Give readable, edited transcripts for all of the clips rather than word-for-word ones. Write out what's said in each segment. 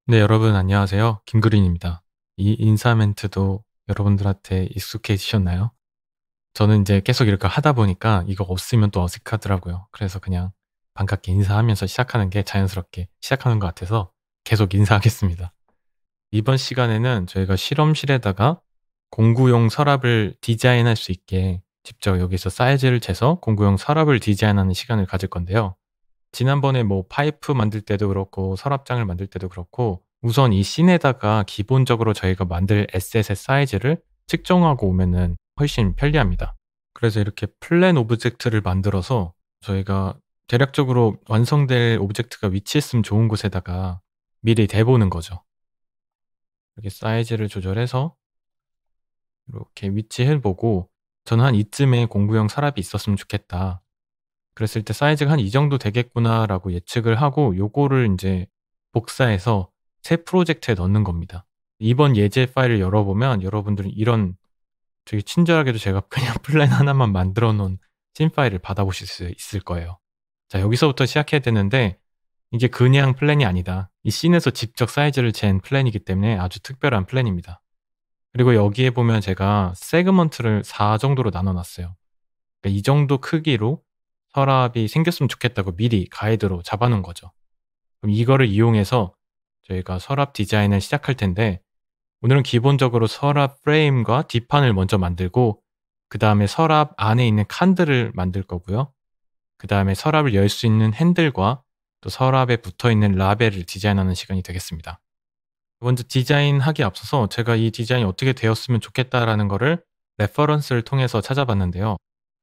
네, 여러분 안녕하세요. 김그린입니다. 이 인사 멘트도 여러분들한테 익숙해지셨나요? 저는 이제 계속 이렇게 하다 보니까 이거 없으면 또 어색하더라고요. 그래서 그냥 반갑게 인사하면서 시작하는 게 자연스럽게 시작하는 것 같아서 계속 인사하겠습니다. 이번 시간에는 저희가 실험실에다가 공구용 서랍을 디자인할 수 있게 직접 여기서 사이즈를 재서 공구용 서랍을 디자인하는 시간을 가질 건데요. 지난번에 뭐 파이프 만들 때도 그렇고 서랍장을 만들 때도 그렇고 우선 이 씬에다가 기본적으로 저희가 만들 에셋의 사이즈를 측정하고 오면은 훨씬 편리합니다. 그래서 이렇게 플랜 오브젝트를 만들어서 저희가 대략적으로 완성될 오브젝트가 위치했으면 좋은 곳에다가 미리 대보는 거죠. 이렇게 사이즈를 조절해서 이렇게 위치해 보고 저는 한 이쯤에 공구용 서랍이 있었으면 좋겠다. 그랬을 때 '사이즈가 한 이 정도 되겠구나.'라고 예측을 하고 요거를 인제 복사해서 새 프로젝트에 넣는 겁니다. 이번 예제 파일을 열어보면 여러분들은 이런 되게 친절하게도 제가 그냥 플랜 하나만 만들어 놓은 씬 파일을 받아보실 수 있을 거예요. 자, 여기서부터 시작해야 되는데 이게 그냥 플랜이 아니다. 이 씬에서 직접 사이즈를 잰 플랜이기 때문에 아주 특별한 플랜입니다. 그리고 여기에 보면 제가 세그먼트를 4 정도로 나눠 놨어요. 그러니까 이 정도 크기로 서랍이 생겼으면 좋겠다고 미리 가이드로 잡아 놓은 거죠. 그럼 이거를 이용해서 저희가 서랍 디자인을 시작할 텐데 오늘은 기본적으로 서랍 프레임과 뒷판을 먼저 만들고 그다음에 서랍 안에 있는 칸들을 만들 거고요. 그다음에 서랍을 열 수 있는 핸들과 또 서랍에 붙어 있는 라벨을 디자인하는 시간이 되겠습니다. 먼저 디자인하기에 앞서서 제가 이 디자인이 어떻게 되었으면 좋겠다라는 거를 레퍼런스를 통해서 찾아봤는데요.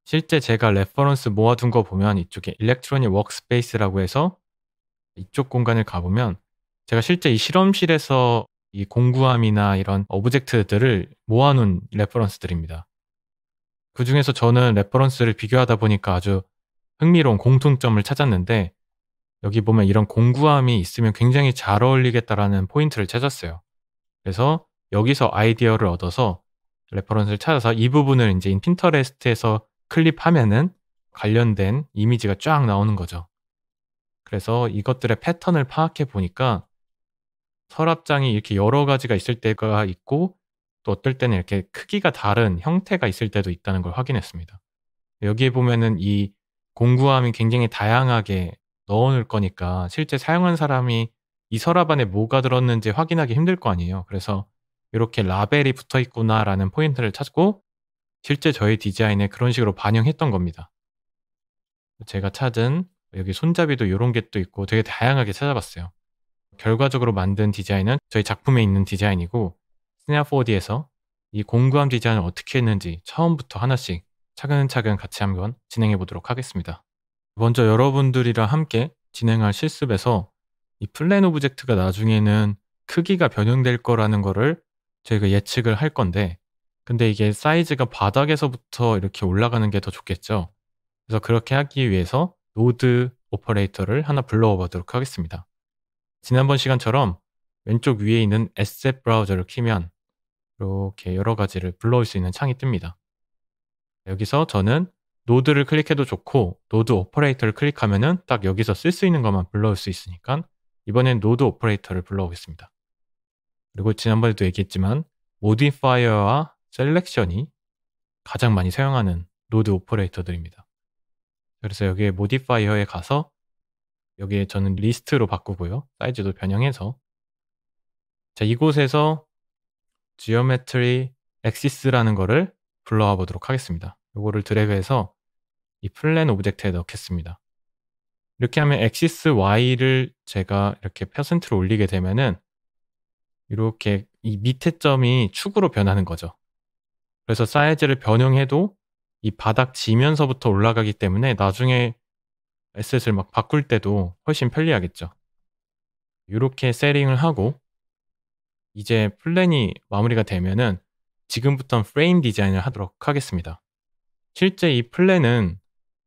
실제 제가 레퍼런스 모아둔 거 보면 이쪽에 일렉트로닉 워크스페이스라고 해서 이쪽 공간을 가보면 제가 실제 이 실험실에서 이 공구함이나 이런 오브젝트들을 모아놓은 레퍼런스들입니다. 그중에서 저는 레퍼런스를 비교하다 보니까 아주 흥미로운 공통점을 찾았는데 여기 보면 이런 공구함이 있으면 굉장히 잘 어울리겠다라는 포인트를 찾았어요. 그래서 여기서 아이디어를 얻어서 레퍼런스를 찾아서 이 부분을 인제 핀터레스트에서 클릭하면은 관련된 이미지가 쫙 나오는 거죠. 그래서 이것들의 패턴을 파악해 보니까 서랍장이 이렇게 여러 가지가 있을 때가 있고 또 어떨 때는 이렇게 크기가 다른 형태가 있을 때도 있다는 걸 확인했습니다. 여기에 보면은 이 공구함이 굉장히 다양하게 넣어 놓을 거니까 실제 사용한 사람이 이 서랍 안에 뭐가 들었는지 확인하기 힘들 거 아니에요. 그래서 요렇게 '라벨이 붙어 있구나.'라는 포인트를 찾고 실제 저희 디자인에 그런 식으로 반영했던 겁니다. 제가 찾은 여기 손잡이도 요런 게 또 있고 되게 다양하게 찾아봤어요. 결과적으로 만든 디자인은 저희 작품에 있는 디자인이고 스냅4D에서 이 공구함 디자인을 어떻게 했는지 처음부터 하나씩 차근차근 같이 한번 진행해 보도록 하겠습니다. 먼저 여러분들이랑 함께 진행할 실습에서 이 플랜 오브젝트가 나중에는 크기가 변형될 거라는 거를 저희가 예측을 할 건데 근데 이게 사이즈가 바닥에서부터 이렇게 올라가는 게 더 좋겠죠. 그래서 그렇게 하기 위해서 노드 오퍼레이터를 하나 불러와 보도록 하겠습니다. 지난번 시간처럼 왼쪽 위에 있는 에셋 브라우저를 키면 이렇게 여러 가지를 불러올 수 있는 창이 뜹니다. 여기서 저는 노드를 클릭해도 좋고 노드 오퍼레이터를 클릭하면은 딱 여기서 쓸 수 있는 것만 불러올 수 있으니까 이번엔 노드 오퍼레이터를 불러오겠습니다. 그리고 지난번에도 얘기했지만 모디파이어와 셀렉션이 가장 많이 사용하는 노드 오퍼레이터들입니다. 그래서 여기에 모디파이어에 가서 여기에 저는 리스트로 바꾸고요. 사이즈도 변형해서 자, 이곳에서 geometry axis라는 거를 불러와 보도록 하겠습니다. 요거를 드래그해서 이 플랜 오브젝트에 넣겠습니다. 이렇게 하면 axis y를 제가 이렇게 퍼센트로 올리게 되면은 이렇게 이 밑에 점이 축으로 변하는 거죠. 그래서 사이즈를 변형해도 이 바닥 지면서부터 올라가기 때문에 나중에 에셋을 막 바꿀 때도 훨씬 편리하겠죠. 요렇게 세팅을 하고 이제 플랜이 마무리가 되면은 지금부터는 프레임 디자인을 하도록 하겠습니다. 실제 이 플랜은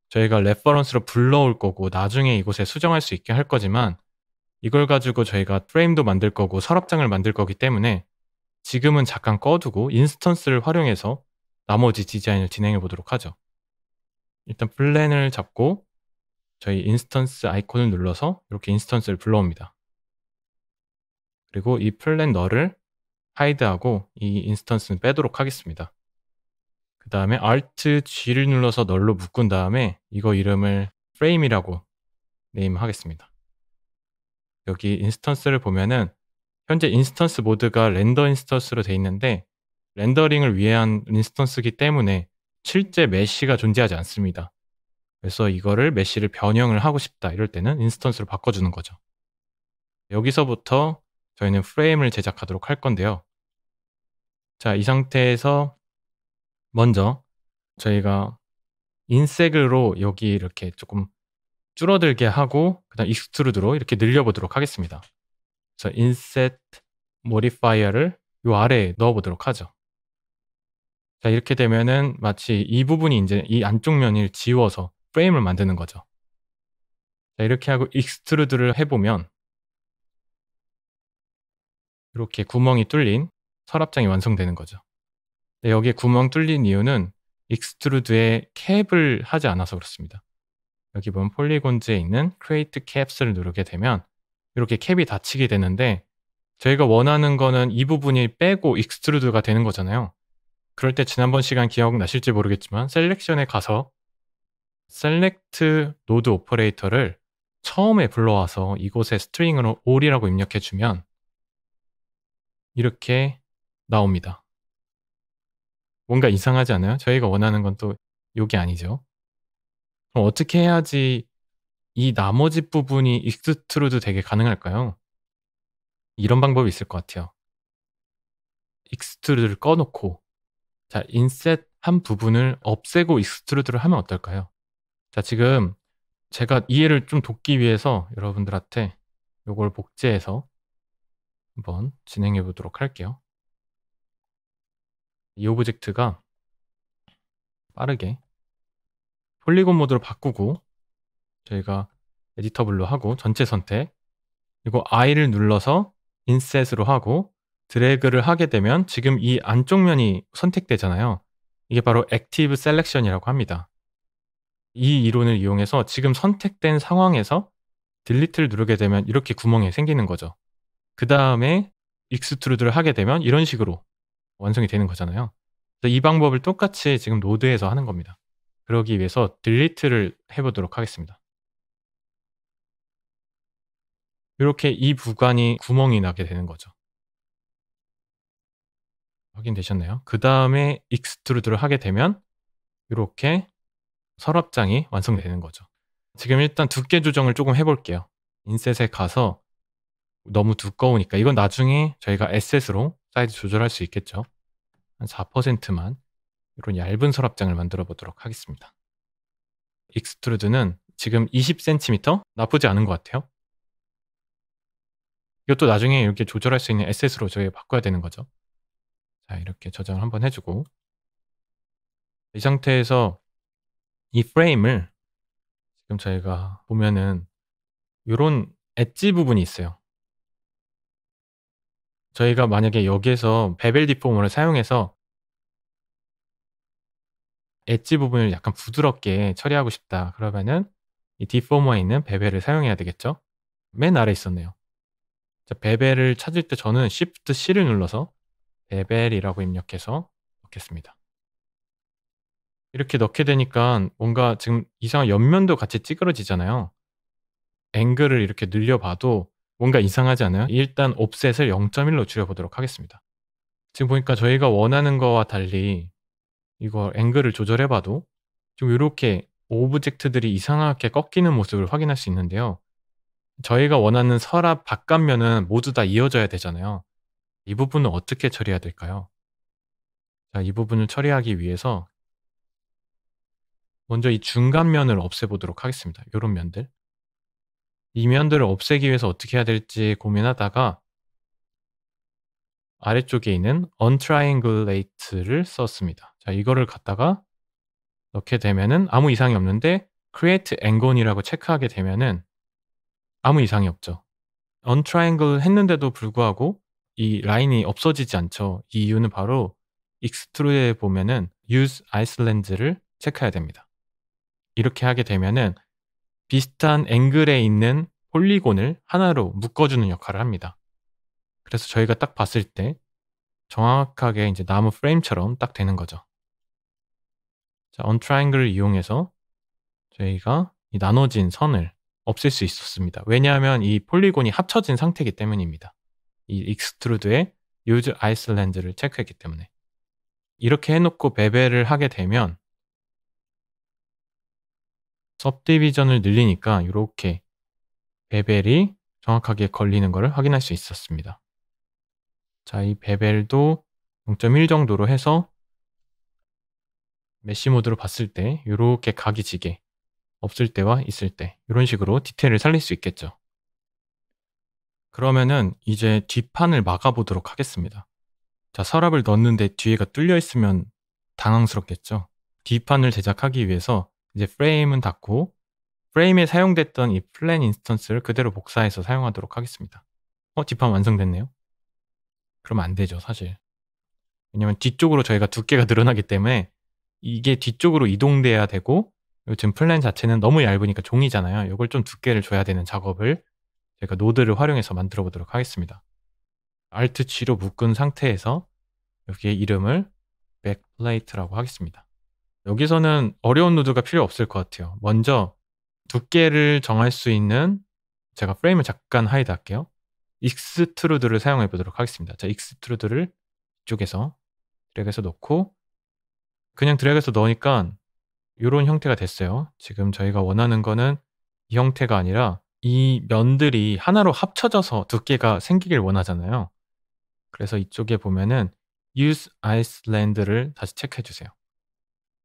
저희가 레퍼런스로 불러올 거고 나중에 이곳에 수정할 수 있게 할 거지만 이걸 가지고 저희가 프레임도 만들 거고 서랍장을 만들 거기 때문에 지금은 잠깐 꺼두고 인스턴스를 활용해서 나머지 디자인을 진행해 보도록 하죠. 일단 플랜을 잡고 저희 인스턴스 아이콘을 눌러서 이렇게 인스턴스를 불러옵니다. 그리고 이 플랫 널을 하이드하고 이 인스턴스는 빼도록 하겠습니다. 그 다음에 Alt G를 눌러서 널로 묶은 다음에 이거 이름을 frame이라고 네임하겠습니다. 여기 인스턴스를 보면은 현재 인스턴스 모드가 렌더 인스턴스로 되어 있는데 렌더링을 위한 인스턴스이기 때문에 실제 메쉬가 존재하지 않습니다. 그래서 이거를 메쉬를 변형을 하고 싶다 이럴 때는 인스턴스로 바꿔주는 거죠. 여기서부터 저희는 프레임을 제작하도록 할 건데요. 자, 이 상태에서 먼저 저희가 인색으로 여기 이렇게 조금 줄어들게 하고 그 다음 익스트루드로 이렇게 늘려보도록 하겠습니다. 그래서 inset modifier를 요 아래에 넣어보도록 하죠. 자, 이렇게 되면은 마치 이 부분이 이제 이 안쪽 면을 지워서 프레임을 만드는 거죠. 자, 이렇게 하고 익스트루드를 해보면 이렇게 구멍이 뚫린 서랍장이 완성되는 거죠. 여기에 구멍 뚫린 이유는 익스트루드에 캡을 하지 않아서 그렇습니다. 여기 보면 폴리곤즈에 있는 Create Caps를 누르게 되면 이렇게 캡이 닫히게 되는데 저희가 원하는 거는 이 부분이 빼고 익스트루드가 되는 거잖아요. 그럴 때 지난번 시간 기억나실지 모르겠지만 셀렉션에 가서 Select Node 오퍼레이터를 처음에 불러와서 이곳에 스트링으로 all이라고 입력해주면 이렇게 나옵니다. 뭔가 이상하지 않아요? 저희가 원하는 건 또 이게 아니죠. 그럼 어떻게 해야지 이 나머지 부분이 익스트루드 되게 가능할까요? 이런 방법이 있을 것 같아요. 익스트루드를 꺼놓고 자, 인셋 한 부분을 없애고 익스트루드를 하면 어떨까요? 자, 지금 제가 이해를 좀 돕기 위해서 여러분들한테 이걸 복제해서 한번 진행해 보도록 할게요. 이 오브젝트가 빠르게 폴리곤 모드로 바꾸고 저희가 에디터블로 하고 전체 선택 그리고 I를 눌러서 인셋으로 하고 드래그를 하게 되면 지금 이 안쪽 면이 선택되잖아요. 이게 바로 액티브 셀렉션이라고 합니다. 이 이론을 이용해서 지금 선택된 상황에서 딜리트를 누르게 되면 이렇게 구멍이 생기는 거죠. 그 다음에 익스트루드를 하게 되면 이런 식으로 완성이 되는 거잖아요. 그래서 이 방법을 똑같이 지금 노드에서 하는 겁니다. 그러기 위해서 딜리트를 해보도록 하겠습니다. 이렇게 이 구간이 구멍이 나게 되는 거죠. 확인되셨나요? 그 다음에 익스트루드를 하게 되면 이렇게 서랍장이 완성되는 거죠. 지금 일단 두께 조정을 조금 해볼게요. 인셋에 가서 너무 두꺼우니까 이건 나중에 저희가 에셋으로 사이즈 조절할 수 있겠죠. 한 4%만 이런 얇은 서랍장을 만들어 보도록 하겠습니다. 익스트루드는 지금 20cm 나쁘지 않은 것 같아요. 이것도 나중에 이렇게 조절할 수 있는 에셋으로 저희가 바꿔야 되는 거죠. 자, 이렇게 저장을 한번 해주고 이 상태에서 이 프레임을 지금 저희가 보면은 이런 엣지 부분이 있어요. 저희가 만약에 여기에서 베벨 디포머를 사용해서 엣지 부분을 약간 부드럽게 처리하고 싶다. 그러면은 이 디포머에 있는 베벨을 사용해야 되겠죠? 맨 아래 있었네요. 자, 베벨을 찾을 때 저는 Shift C를 눌러서 베벨이라고 입력해서 넣겠습니다. 이렇게 넣게 되니까 뭔가 지금 이상한 옆면도 같이 찌그러지잖아요. 앵글을 이렇게 늘려봐도 뭔가 이상하지 않아요? 일단 옵셋을 0.1로 줄여보도록 하겠습니다. 지금 보니까 저희가 원하는 거와 달리 이거 앵글을 조절해봐도 지금 이렇게 오브젝트들이 이상하게 꺾이는 모습을 확인할 수 있는데요. 저희가 원하는 서랍 바깥면은 모두 다 이어져야 되잖아요. 이 부분은 어떻게 처리해야 될까요? 자, 이 부분을 처리하기 위해서 먼저 이 중간면을 없애보도록 하겠습니다. 이런 면들. 이 면들을 없애기 위해서 어떻게 해야 될지 고민하다가 아래쪽에 있는 untriangulate를 썼습니다. 자, 이거를 갖다가 넣게 되면은 아무 이상이 없는데 create angon이라고 체크하게 되면은 아무 이상이 없죠. untriangle 했는데도 불구하고 이 라인이 없어지지 않죠. 이 이유는 바로 extrude에 보면은 use iceland를 체크해야 됩니다. 이렇게 하게 되면은 비슷한 앵글에 있는 폴리곤을 하나로 묶어주는 역할을 합니다. 그래서 저희가 딱 봤을 때 정확하게 이제 나무 프레임처럼 딱 되는 거죠. 자, 언트라이앵글을 이용해서 저희가 이 나눠진 선을 없앨 수 있었습니다. 왜냐하면 이 폴리곤이 합쳐진 상태이기 때문입니다. 이 익스트루드의 use 아이슬란드를 체크했기 때문에. 이렇게 해놓고 베벨을 하게 되면 सब디비전을 늘리니까 이렇게 베벨이 정확하게 걸리는 것을 확인할 수 있었습니다. 자, 이 베벨도 0.1 정도로 해서 메쉬 모드로 봤을 때 이렇게 각이 지게 없을 때와 있을 때 이런 식으로 디테일을 살릴 수 있겠죠. 그러면은 이제 뒷판을 막아보도록 하겠습니다. 자, 서랍을 넣었는데 뒤에가 뚫려 있으면 당황스럽겠죠. 뒷판을 제작하기 위해서 이제 프레임은 닫고 프레임에 사용됐던 이 플랜 인스턴스를 그대로 복사해서 사용하도록 하겠습니다. 뒷판 완성됐네요. 그러면 안 되죠, 사실. 왜냐면 뒤쪽으로 저희가 두께가 늘어나기 때문에 이게 뒤쪽으로 이동돼야 되고 요즘 플랜 자체는 너무 얇으니까 종이잖아요. 이걸 좀 두께를 줘야 되는 작업을 제가 노드를 활용해서 만들어 보도록 하겠습니다. Alt G로 묶은 상태에서 여기에 이름을 백플레이트라고 하겠습니다. 여기서는 어려운 노드가 필요 없을 것 같아요. 먼저 두께를 정할 수 있는 제가 프레임을 잠깐 하이드 할게요. 익스트루드를 사용해 보도록 하겠습니다. 자, 익스트루드를 이쪽에서 드래그해서 넣고 그냥 드래그해서 넣으니까 이런 형태가 됐어요. 지금 저희가 원하는 거는 이 형태가 아니라 이 면들이 하나로 합쳐져서 두께가 생기길 원하잖아요. 그래서 이쪽에 보면은 use Iceland를 다시 체크해 주세요.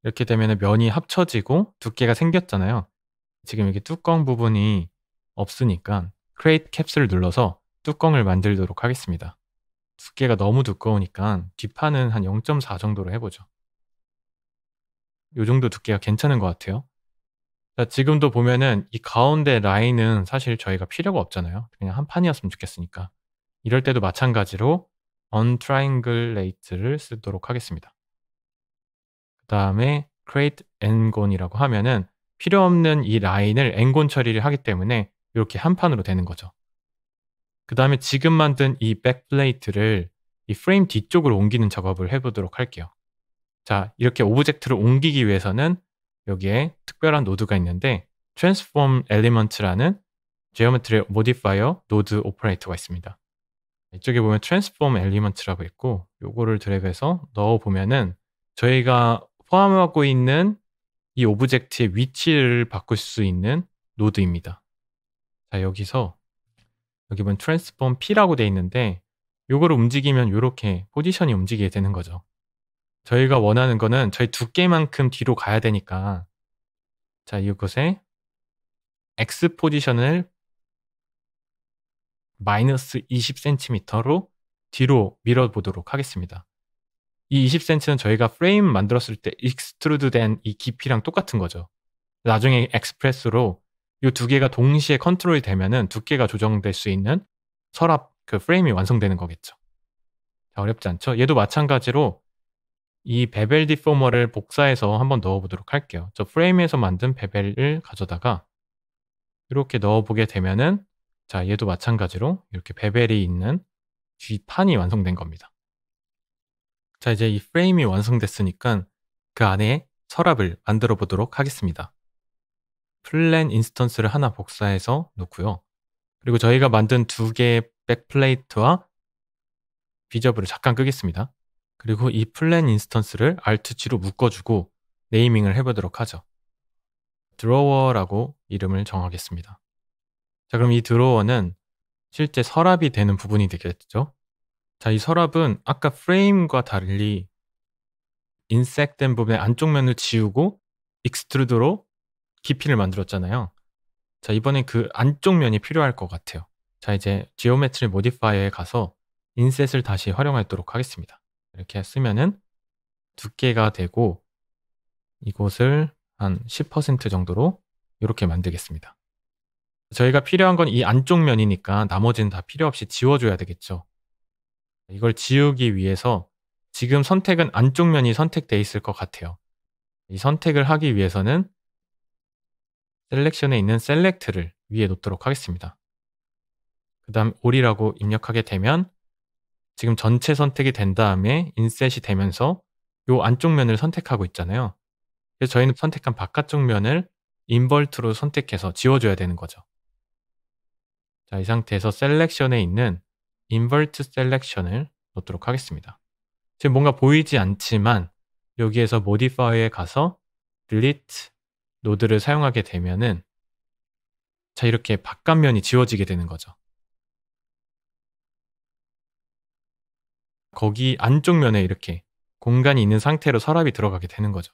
이렇게 되면 면이 합쳐지고 두께가 생겼잖아요. 지금 여기 뚜껑 부분이 없으니까 create caps를 눌러서 뚜껑을 만들도록 하겠습니다. 두께가 너무 두꺼우니까 뒷판은 한 0.4 정도로 해보죠. 이 정도 두께가 괜찮은 것 같아요. 자, 지금도 보면은 이 가운데 라인은 사실 저희가 필요가 없잖아요. 그냥 한 판이었으면 좋겠으니까. 이럴 때도 마찬가지로 untriangulate를 쓰도록 하겠습니다. 그 다음에 create ngon이라고 하면은 필요 없는 이 라인을 ngon 처리를 하기 때문에 이렇게 한 판으로 되는 거죠. 그 다음에 지금 만든 이 백플레이트를 이 프레임 뒤쪽으로 옮기는 작업을 해보도록 할게요. 자, 이렇게 오브젝트를 옮기기 위해서는 여기에 특별한 노드가 있는데 transform element라는 geometry modifier node operator가 있습니다. 이쪽에 보면 transform element라고 있고 요거를 드래그해서 넣어보면은 저희가 포함하고 있는 이 오브젝트의 위치를 바꿀 수 있는 노드입니다. 자, 여기서 여기 보면 transform P라고 돼 있는데 요거를 움직이면 이렇게 포지션이 움직이게 되는 거죠. 저희가 원하는 거는 저희 두께만큼 뒤로 가야 되니까 자, 이곳에 X 포지션을 마이너스 20cm로 뒤로 밀어보도록 하겠습니다. 이 20cm는 저희가 프레임 만들었을 때 익스트루드 된 이 깊이랑 똑같은 거죠. 나중에 엑스프레스로 이 두 개가 동시에 컨트롤이 되면은 두께가 조정될 수 있는 서랍 그 프레임이 완성되는 거겠죠. 자, 어렵지 않죠? 얘도 마찬가지로 이 베벨 디포머를 복사해서 한번 넣어보도록 할게요. 저 프레임에서 만든 베벨을 가져다가 이렇게 넣어보게 되면은 자, 얘도 마찬가지로 이렇게 베벨이 있는 뒷판이 완성된 겁니다. 자, 이제 이 프레임이 완성됐으니까 그 안에 서랍을 만들어 보도록 하겠습니다. 플랜 인스턴스를 하나 복사해서 놓고요. 그리고 저희가 만든 두 개의 백플레이트와 비저블을 잠깐 끄겠습니다. 그리고 이 플랜 인스턴스를 Alt G로 묶어주고 네이밍을 해보도록 하죠. 드로워라고 이름을 정하겠습니다. 자, 그럼 이 드로워는 실제 서랍이 되는 부분이 되겠죠. 자, 이 서랍은 아까 프레임과 달리 인색된 부분의 안쪽 면을 지우고 익스트루드로 깊이를 만들었잖아요. 자, 이번엔 그 안쪽 면이 필요할 것 같아요. 자, 이제 지오메트리 모디파이어에 가서 인셋을 다시 활용하도록 하겠습니다. 이렇게 쓰면은 두께가 되고 이곳을 한 10% 정도로 이렇게 만들겠습니다. 저희가 필요한 건 이 안쪽 면이니까 나머지는 다 필요 없이 지워줘야 되겠죠. 이걸 지우기 위해서 지금 선택은 안쪽 면이 선택되어 있을 것 같아요. 이 선택을 하기 위해서는 셀렉션에 있는 셀렉트를 위에 놓도록 하겠습니다. 그 다음 all이라고 입력하게 되면 지금 전체 선택이 된 다음에 인셋이 되면서 요 안쪽 면을 선택하고 있잖아요. 그래서 저희는 선택한 바깥쪽 면을 인버트로 선택해서 지워줘야 되는 거죠. 자, 이 상태에서 셀렉션에 있는 인버트 셀렉션을 넣도록 하겠습니다. 지금 뭔가 보이지 않지만 여기에서 모디파이어에 가서 delete 노드를 사용하게 되면은 자, 이렇게 바깥면이 지워지게 되는 거죠. 거기 안쪽 면에 이렇게 공간이 있는 상태로 서랍이 들어가게 되는 거죠.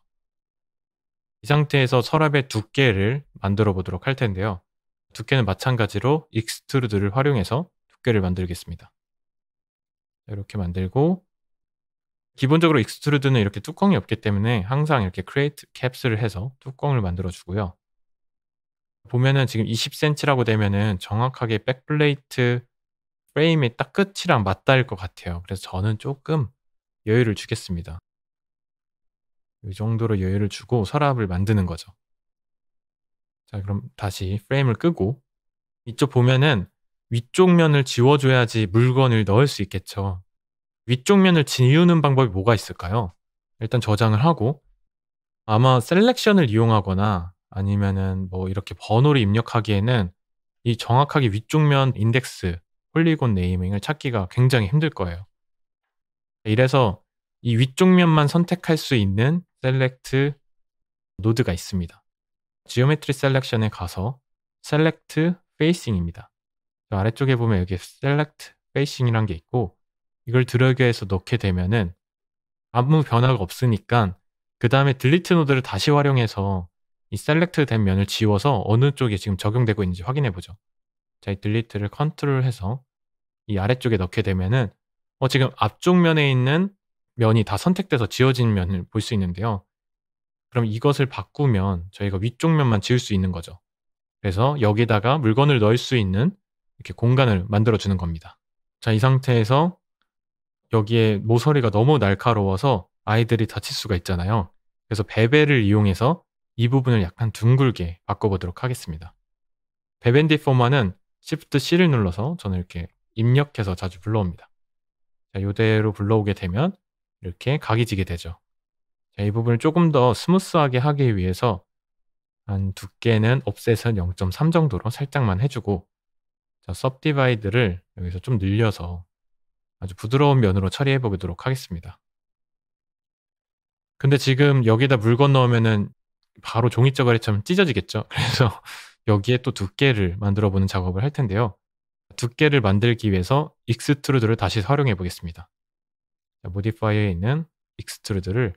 이 상태에서 서랍의 두께를 만들어 보도록 할 텐데요. 두께는 마찬가지로 익스트루드를 활용해서 두께를 만들겠습니다. 이렇게 만들고 기본적으로 익스트루드는 이렇게 뚜껑이 없기 때문에 항상 이렇게 크리에이트 캡스를 해서 뚜껑을 만들어 주고요. 보면은 지금 20cm라고 되면은 정확하게 백플레이트 프레임의 딱 끝이랑 맞닿을 것 같아요. 그래서 저는 조금 여유를 주겠습니다. 이 정도로 여유를 주고 서랍을 만드는 거죠. 자, 그럼 다시 프레임을 끄고 이쪽 보면은 위쪽 면을 지워줘야지 물건을 넣을 수 있겠죠. 위쪽 면을 지우는 방법이 뭐가 있을까요? 일단 저장을 하고 아마 셀렉션을 이용하거나 아니면은 뭐 이렇게 번호를 입력하기에는 이 정확하게 위쪽 면 인덱스 폴리곤 네이밍을 찾기가 굉장히 힘들 거예요. 이래서 이 위쪽 면만 선택할 수 있는 셀렉트 노드가 있습니다. 지오메트리 셀렉션에 가서 셀렉트 페이싱입니다. 아래쪽에 보면 여기 셀렉트 페이싱이란 게 있고 이걸 드래그해서 넣게 되면은 아무 변화가 없으니까 그 다음에 딜리트 노드를 다시 활용해서 이 셀렉트 된 면을 지워서 어느 쪽에 지금 적용되고 있는지 확인해 보죠. 자, 이 딜리트를 컨트롤해서 이 아래쪽에 넣게 되면은 지금 앞쪽 면에 있는 면이 다 선택돼서 지워진 면을 볼 수 있는데요. 그럼 이것을 바꾸면 저희가 위쪽 면만 지울 수 있는 거죠. 그래서 여기다가 물건을 넣을 수 있는 이렇게 공간을 만들어 주는 겁니다. 자, 이 상태에서 여기에 모서리가 너무 날카로워서 아이들이 다칠 수가 있잖아요. 그래서 베벨을 이용해서 이 부분을 약간 둥글게 바꿔보도록 하겠습니다. 베벤 디포머는 Shift C를 눌러서 저는 이렇게 입력해서 자주 불러옵니다. 자, 이대로 불러오게 되면 이렇게 각이 지게 되죠. 자, 이 부분을 조금 더 스무스하게 하기 위해서 한 두께는 옵셋은 0.3 정도로 살짝만 해주고 자, subdivide를 여기서 좀 늘려서 아주 부드러운 면으로 처리해 보도록 하겠습니다. 근데 지금 여기다 물건 넣으면은 바로 종이쩌가리처럼 찢어지겠죠. 그래서 여기에 또 두께를 만들어 보는 작업을 할 텐데요. 두께를 만들기 위해서 익스트루드를 다시 활용해 보겠습니다. 모디파이어에 있는 익스트루드를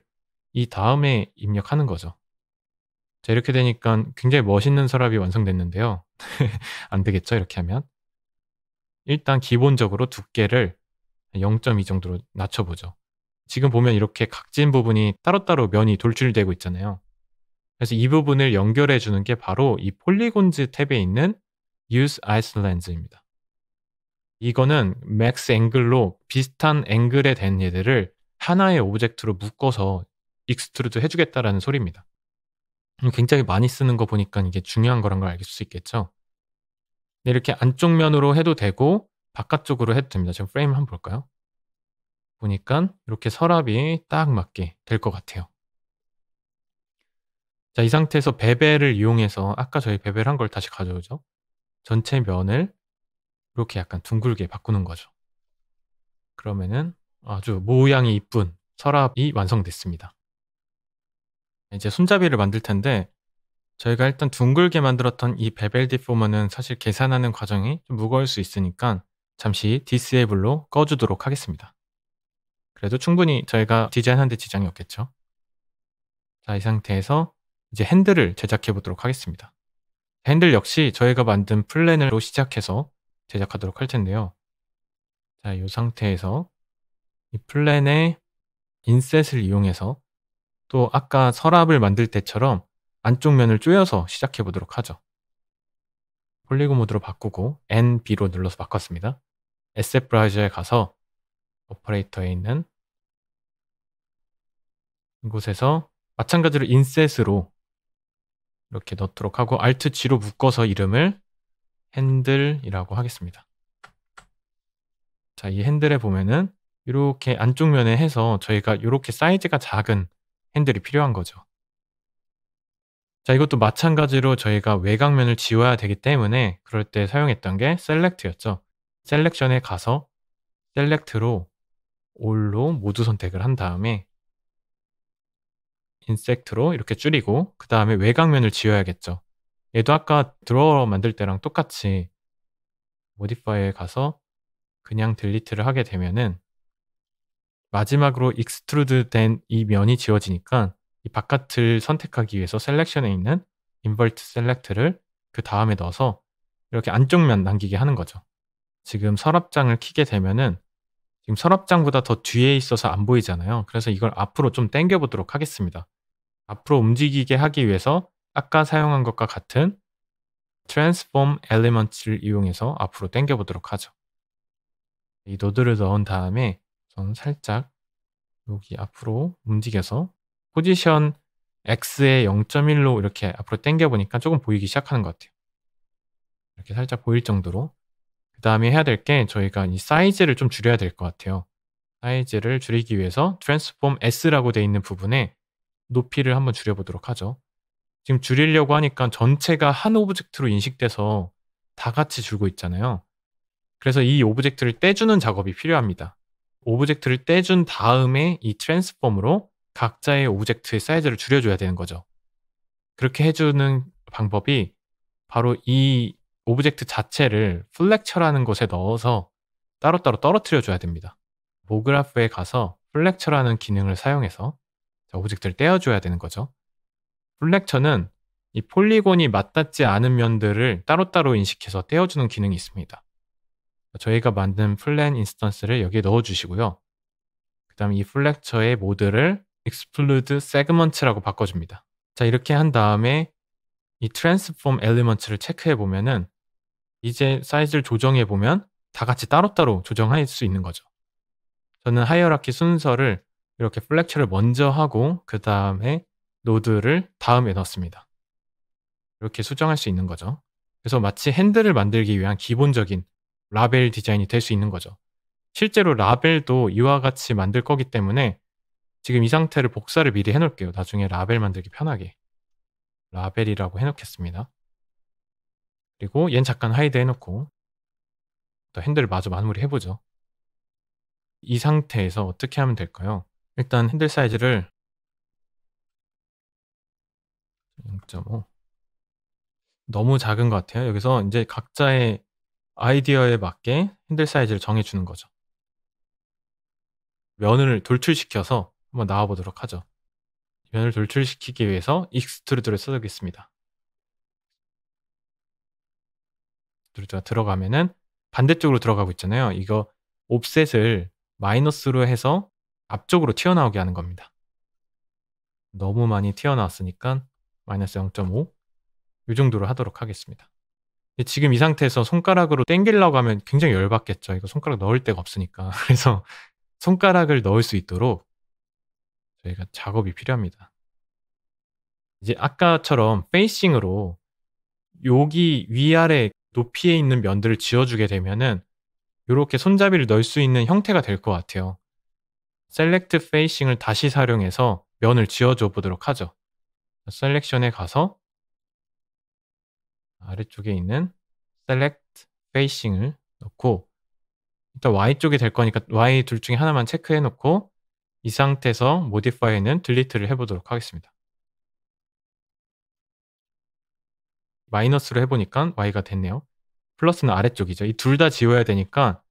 이 다음에 입력하는 거죠. 자, 이렇게 되니까 굉장히 멋있는 서랍이 완성됐는데요. 안 되겠죠, 이렇게 하면. 일단 기본적으로 두께를 0.2 정도로 낮춰보죠. 지금 보면 이렇게 각진 부분이 따로따로 면이 돌출되고 있잖아요. 그래서 이 부분을 연결해 주는 게 바로 이 폴리곤즈 탭에 있는 Use Isolends입니다. 이거는 맥스 앵글로 비슷한 앵글에 된 얘들을 하나의 오브젝트로 묶어서 익스트루드 해주겠다라는 소리입니다. 굉장히 많이 쓰는 거 보니까 이게 중요한 거란 걸 알 수 있겠죠. 이렇게 안쪽 면으로 해도 되고 바깥쪽으로 해도 됩니다. 지금 프레임 한번 볼까요? 보니까 이렇게 서랍이 딱 맞게 될 것 같아요. 자, 이 상태에서 베벨을 이용해서 아까 저희 베벨 한 걸 다시 가져오죠. 전체 면을 이렇게 약간 둥글게 바꾸는 거죠. 그러면은 아주 모양이 이쁜 서랍이 완성됐습니다. 이제 손잡이를 만들 텐데 저희가 일단 둥글게 만들었던 이 베벨 디포머는 사실 계산하는 과정이 좀 무거울 수 있으니까 잠시 디세이블로 꺼주도록 하겠습니다. 그래도 충분히 저희가 디자인하는 데 지장이 없겠죠. 자, 이 상태에서 이제 핸들을 제작해 보도록 하겠습니다. 핸들 역시 저희가 만든 플랜으로 시작해서 제작하도록 할 텐데요. 자, 이 상태에서 이 플랜의 인셋을 이용해서 또 아까 서랍을 만들 때처럼 안쪽 면을 조여서 시작해 보도록 하죠. 폴리곤 모드로 바꾸고 NB로 눌러서 바꿨습니다. 에셋 브라우저에 가서 오퍼레이터에 있는 이곳에서 마찬가지로 인셋으로 이렇게 넣도록 하고 Alt G로 묶어서 이름을 핸들이라고 하겠습니다. 자, 이 핸들에 보면은 요렇게 안쪽 면에 해서 저희가 요렇게 사이즈가 작은 핸들이 필요한 거죠. 자, 이것도 마찬가지로 저희가 외곽면을 지워야 되기 때문에 그럴 때 사용했던 게 셀렉트였죠. 셀렉션에 가서 셀렉트로 all로 모두 선택을 한 다음에 인섹트로 이렇게 줄이고 그다음에 외곽면을 지워야겠죠. 얘도 아까 드로어 만들 때랑 똑같이 모디파이어에 가서 그냥 딜리트를 하게 되면은 마지막으로 익스트루드 된 이 면이 지워지니까 이 바깥을 선택하기 위해서 셀렉션에 있는 인버트 셀렉트를 그다음에 넣어서 이렇게 안쪽 면 남기게 하는 거죠. 지금 서랍장을 켜게 되면은 지금 서랍장보다 더 뒤에 있어서 안 보이잖아요. 그래서 이걸 앞으로 좀 당겨 보도록 하겠습니다. 앞으로 움직이게 하기 위해서 아까 사용한 것과 같은 transform elements를 이용해서 앞으로 당겨 보도록 하죠. 이 노드를 넣은 다음에 저는 살짝 여기 앞으로 움직여서 포지션 X의 0.1로 이렇게 앞으로 당겨 보니까 조금 보이기 시작하는 것 같아요. 이렇게 살짝 보일 정도로. 그 다음에 해야 될 게 저희가 이 사이즈를 좀 줄여야 될 것 같아요. 사이즈를 줄이기 위해서 transform S라고 되어 있는 부분에 높이를 한번 줄여보도록 하죠. 지금 줄이려고 하니까 전체가 한 오브젝트로 인식돼서 다 같이 줄고 있잖아요. 그래서 이 오브젝트를 떼주는 작업이 필요합니다. 오브젝트를 떼준 다음에 이 트랜스폼으로 각자의 오브젝트의 사이즈를 줄여줘야 되는 거죠. 그렇게 해주는 방법이 바로 이 오브젝트 자체를 플렉처라는 곳에 넣어서 따로따로 떨어뜨려 줘야 됩니다. 모그라프에 가서 플렉처라는 기능을 사용해서 오브젝트를 떼어줘야 되는 거죠. 플렉처는 이 폴리곤이 맞닿지 않은 면들을 따로따로 인식해서 떼어주는 기능이 있습니다. 저희가 만든 플랜 인스턴스를 여기에 넣어주시고요. 그 다음에 이 플렉처의 모드를 exclude segment라고 바꿔줍니다. 자, 이렇게 한 다음에 이 transform elements를 체크해 보면은 이제 사이즈를 조정해 보면 다 같이 따로따로 조정할 수 있는 거죠. 저는 하이어라키 순서를 이렇게 플렉처를 먼저 하고 그 다음에 노드를 다음에 넣습니다. 이렇게 수정할 수 있는 거죠. 그래서 마치 핸들을 만들기 위한 기본적인 라벨 디자인이 될 수 있는 거죠. 실제로 라벨도 이와 같이 만들 거기 때문에 지금 이 상태를 복사를 미리 해놓을게요. 나중에 라벨 만들기 편하게. 라벨이라고 해놓겠습니다. 그리고 얜 잠깐 하이드 해놓고 또 핸들을 마저 마무리 해보죠. 이 상태에서 어떻게 하면 될까요? 일단 핸들 사이즈를 0.5 너무 작은 것 같아요. 여기서 이제 각자의 아이디어에 맞게 핸들 사이즈를 정해주는 거죠. 면을 돌출시켜서 한번 나와보도록 하죠. 면을 돌출시키기 위해서 익스트루드를 써주겠습니다. 익스트루드가 들어가면은 반대쪽으로 들어가고 있잖아요. 이거 옵셋을 마이너스로 해서 앞쪽으로 튀어나오게 하는 겁니다. 너무 많이 튀어나왔으니까 마이너스 0.5 이 정도로 하도록 하겠습니다. 지금 이 상태에서 손가락으로 당기려고 하면 굉장히 열받겠죠. 이거 손가락 넣을 데가 없으니까. 그래서 손가락을 넣을 수 있도록 저희가 작업이 필요합니다. 이제 아까처럼 페이싱으로 여기 위아래 높이에 있는 면들을 지워주게 되면은 이렇게 손잡이를 넣을 수 있는 형태가 될 것 같아요. 셀렉트 페이싱을 다시 사용해서 면을 지워줘 보도록 하죠. 셀렉션에 가서 아래쪽에 있는 셀렉트 페이싱을 넣고 일단 Y쪽이 될 거니까 Y 둘 중에 하나만 체크해 놓고 이 상태에서 모디파이어는 딜리트를 해보도록 하겠습니다. 마이너스로 해보니까 Y가 됐네요. 플러스는 아래쪽이죠. 이 둘 다 지워야 되니까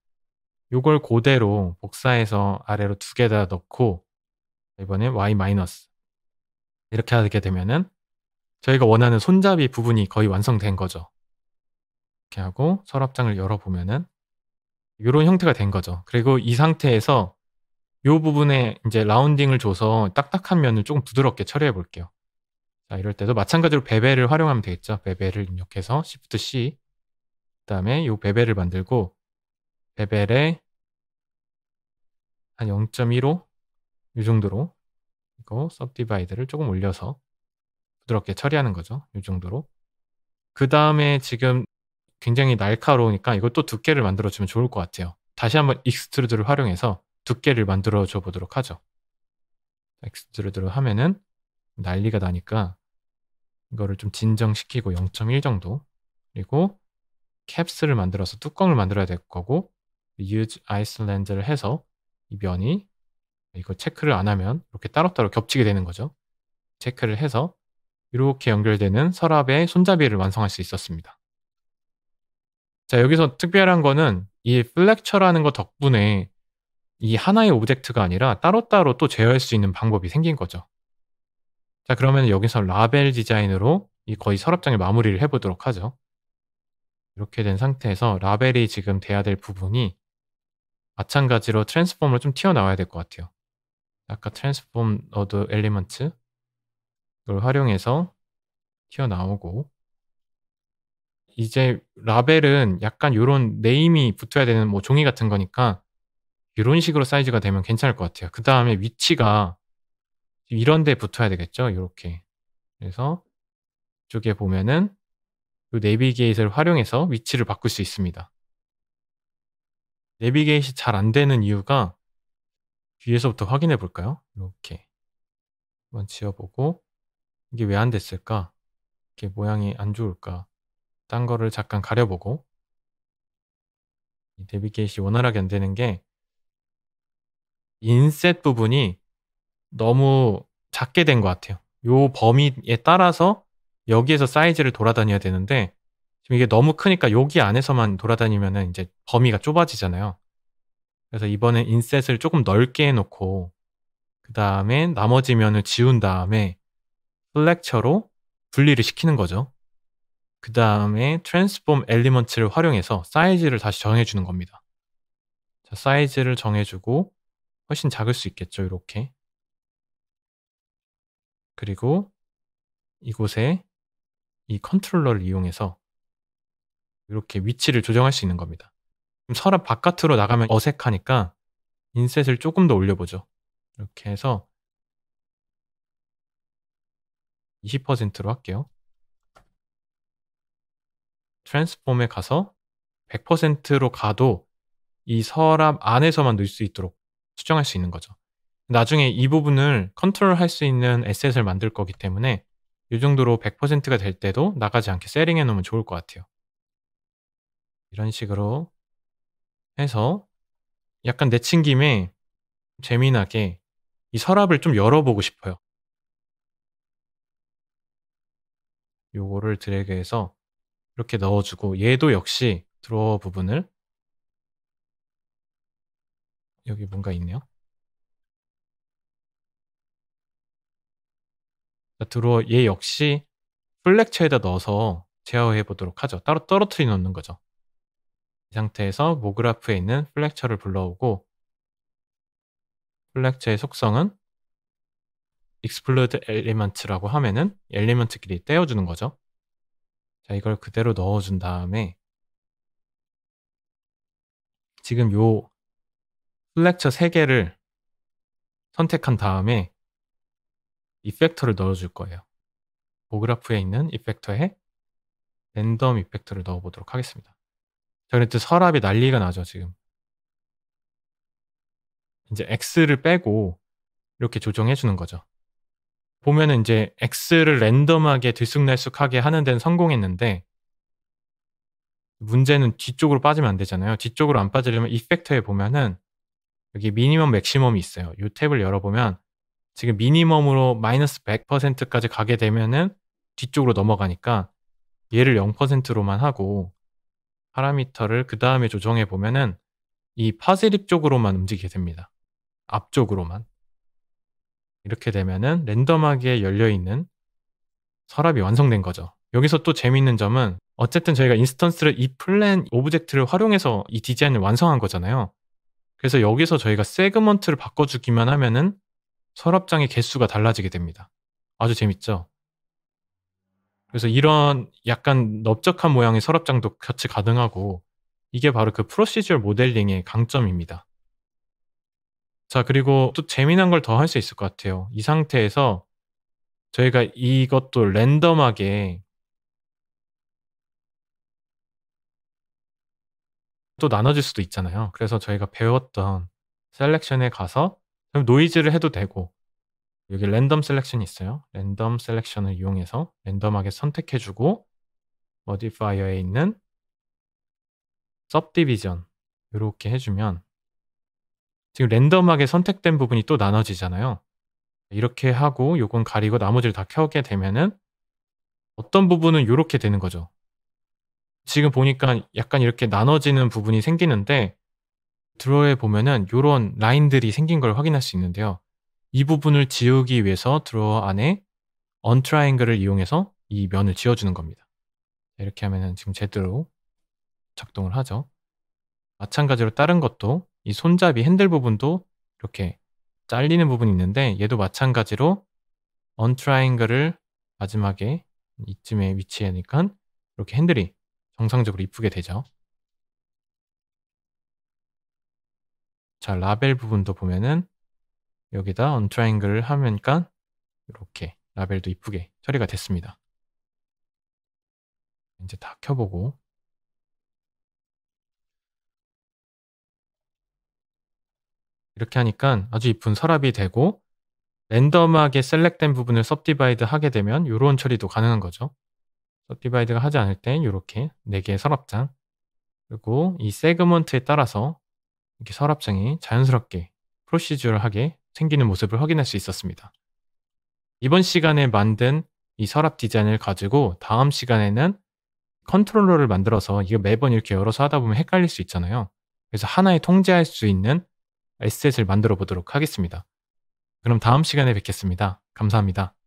이걸 그대로 복사해서 아래로 두 개 다 넣고 이번엔 Y 마이너스 이렇게 하게 되면은 저희가 원하는 손잡이 부분이 거의 완성된 거죠. 이렇게 하고 서랍장을 열어보면은 이런 형태가 된 거죠. 그리고 이 상태에서 이 부분에 이제 라운딩을 줘서 딱딱한 면을 조금 부드럽게 처리해 볼게요. 자, 이럴 때도 마찬가지로 베벨을 활용하면 되겠죠. 베벨을 입력해서 Shift C 그 다음에 이 베벨을 만들고 베벨에 한 0.15 이 정도로 이거 सब디바이드를 조금 올려서 부드럽게 처리하는 거죠. 이 정도로. 그 다음에 지금 굉장히 날카로우니까 이것도 두께를 만들어주면 좋을 것 같아요. 다시 한번 익스트루드를 활용해서 두께를 만들어 줘 보도록 하죠. 엑스트루드로 하면은 난리가 나니까 이거를 좀 진정시키고 0.1 정도, 그리고 캡스를 만들어서 뚜껑을 만들어야 될 거고, use Iceland를 해서 이 면이, 이거 체크를 안 하면 이렇게 따로따로 겹치게 되는 거죠. 체크를 해서 이렇게 연결되는 서랍의 손잡이를 완성할 수 있었습니다. 자, 여기서 특별한 거는 이 플렉처라는 거 덕분에 이 하나의 오브젝트가 아니라 따로따로 또 제어할 수 있는 방법이 생긴 거죠. 자, 그러면 여기서 라벨 디자인으로 이 거의 서랍장의 마무리를 해보도록 하죠. 이렇게 된 상태에서 라벨이 지금 돼야 될 부분이 마찬가지로 트랜스폼으로 좀 튀어나와야 될 것 같아요. 아까 트랜스폼 너드 엘리먼트 이걸 활용해서 튀어나오고, 이제 라벨은 약간 요런 네임이 붙어야 되는 뭐 종이 같은 거니까 이런 식으로 사이즈가 되면 괜찮을 것 같아요. 그 다음에 위치가 이런 데 붙어야 되겠죠. 이렇게. 그래서 이쪽에 보면은 이 내비게이트를 활용해서 위치를 바꿀 수 있습니다. 내비게이트이 잘 안 되는 이유가 뒤에서부터 확인해 볼까요? 이렇게 한번 지어보고, 이게 왜 안 됐을까? 이렇게 모양이 안 좋을까? 딴 거를 잠깐 가려보고, 이 내비게이트이 원활하게 안 되는 게 인셋 부분이 너무 작게 된 것 같아요. 요 범위에 따라서 여기에서 사이즈를 돌아다녀야 되는데 지금 이게 너무 크니까 여기 안에서만 돌아다니면은 이제 범위가 좁아지잖아요. 그래서 이번엔 인셋을 조금 넓게 해놓고 그 다음에 나머지 면을 지운 다음에 플렉처로 분리를 시키는 거죠. 그 다음에 트랜스폼 엘리먼트를 활용해서 사이즈를 다시 정해주는 겁니다. 자, 사이즈를 정해주고 훨씬 작을 수 있겠죠, 이렇게. 그리고 이곳에 이 컨트롤러를 이용해서 이렇게 위치를 조정할 수 있는 겁니다. 그럼 서랍 바깥으로 나가면 어색하니까 인셋을 조금 더 올려보죠. 이렇게 해서 20%로 할게요. 트랜스폼에 가서 100%로 가도 이 서랍 안에서만 넣을 수 있도록 수정할 수 있는 거죠. 나중에 이 부분을 컨트롤할 수 있는 에셋을 만들 거기 때문에 이 정도로 100%가 될 때도 나가지 않게 세팅해 놓으면 좋을 것 같아요. 이런 식으로 해서 약간 내친김에 재미나게 이 서랍을 좀 열어보고 싶어요. 요거를 드래그해서 이렇게 넣어주고, 얘도 역시 드로어 부분을, 여기 뭔가 있네요. 드로어 얘 역시 플렉처에다 넣어서 제어해 보도록 하죠. 따로 떨어뜨려 놓는 거죠. 이 상태에서 모그라프에 있는 플렉처를 불러오고, 플렉처의 속성은 exclude element라고 하면은 엘리먼트끼리 떼어주는 거죠. 자, 이걸 그대로 넣어준 다음에 지금 요 플렉처 3개를 선택한 다음에 이펙터를 넣어줄 거예요. 모그라프에 있는 이펙터에 랜덤 이펙터를 넣어보도록 하겠습니다. 자, 그랬더니 서랍이 난리가 나죠, 지금. 이제 X를 빼고 이렇게 조정해 주는 거죠. 보면은 이제 X를 랜덤하게 들쑥날쑥하게 하는 데는 성공했는데, 문제는 뒤쪽으로 빠지면 안 되잖아요. 뒤쪽으로 안 빠지려면 이펙터에 보면은 여기 미니멈 맥시멈이 있어요. 이 탭을 열어보면 지금 미니멈으로 마이너스 100%까지 가게 되면은 뒤쪽으로 넘어가니까 얘를 0%로만 하고 파라미터를 그 다음에 조정해 보면은 이 파지립 쪽으로만 움직이게 됩니다. 앞쪽으로만. 이렇게 되면은 랜덤하게 열려있는 서랍이 완성된 거죠. 여기서 또 재밌는 점은 어쨌든 저희가 인스턴스를 이 플랜 오브젝트를 활용해서 이 디자인을 완성한 거잖아요. 그래서 여기서 저희가 세그먼트를 바꿔주기만 하면은 서랍장의 개수가 달라지게 됩니다. 아주 재밌죠? 그래서 이런 약간 넓적한 모양의 서랍장도 같이 가능하고, 이게 바로 그 프로시저럴 모델링의 강점입니다. 자, 그리고 또 재미난 걸 더 할 수 있을 것 같아요. 이 상태에서 저희가 이것도 랜덤하게 또 나눠질 수도 있잖아요. 그래서 저희가 배웠던 셀렉션에 가서 그럼 노이즈를 해도 되고 여기 랜덤 셀렉션이 있어요. 랜덤 셀렉션을 이용해서 랜덤하게 선택해 주고 모디파이어에 있는 subdivision 요렇게 해 주면 지금 랜덤하게 선택된 부분이 또 나눠지잖아요. 이렇게 하고 요건 가리고 나머지를 다 켜게 되면은 어떤 부분은 요렇게 되는 거죠. 지금 보니까 약간 이렇게 나눠지는 부분이 생기는데 드로어에 보면은 요런 라인들이 생긴 걸 확인할 수 있는데요. 이 부분을 지우기 위해서 드로어 안에 untriangle을 이용해서 이 면을 지워주는 겁니다. 이렇게 하면은 지금 제대로 작동을 하죠. 마찬가지로 다른 것도 이 손잡이 핸들 부분도 이렇게 잘리는 부분이 있는데 얘도 마찬가지로 untriangle을 마지막에 이쯤에 위치하니까 이렇게 핸들이 정상적으로 이쁘게 되죠. 자, 라벨 부분도 보면은 여기다 untriangle을 하니까 이렇게 라벨도 이쁘게 처리가 됐습니다. 이제 다 켜보고 이렇게 하니까 아주 이쁜 서랍이 되고 랜덤하게 셀렉된 부분을 subdivide 하게 되면 이런 처리도 가능한 거죠. subdivide가 하지 않을 땐 이렇게 4개의 서랍장 그리고 이 세그먼트에 따라서 이렇게 서랍장이 자연스럽게 프로시저럴하게 생기는 모습을 확인할 수 있었습니다. 이번 시간에 만든 이 서랍 디자인을 가지고 다음 시간에는 컨트롤러를 만들어서 이거 매번 이렇게 열어서 하다 보면 헷갈릴 수 있잖아요. 그래서 하나에 통제할 수 있는 에셋을 만들어 보도록 하겠습니다. 그럼 다음 시간에 뵙겠습니다. 감사합니다.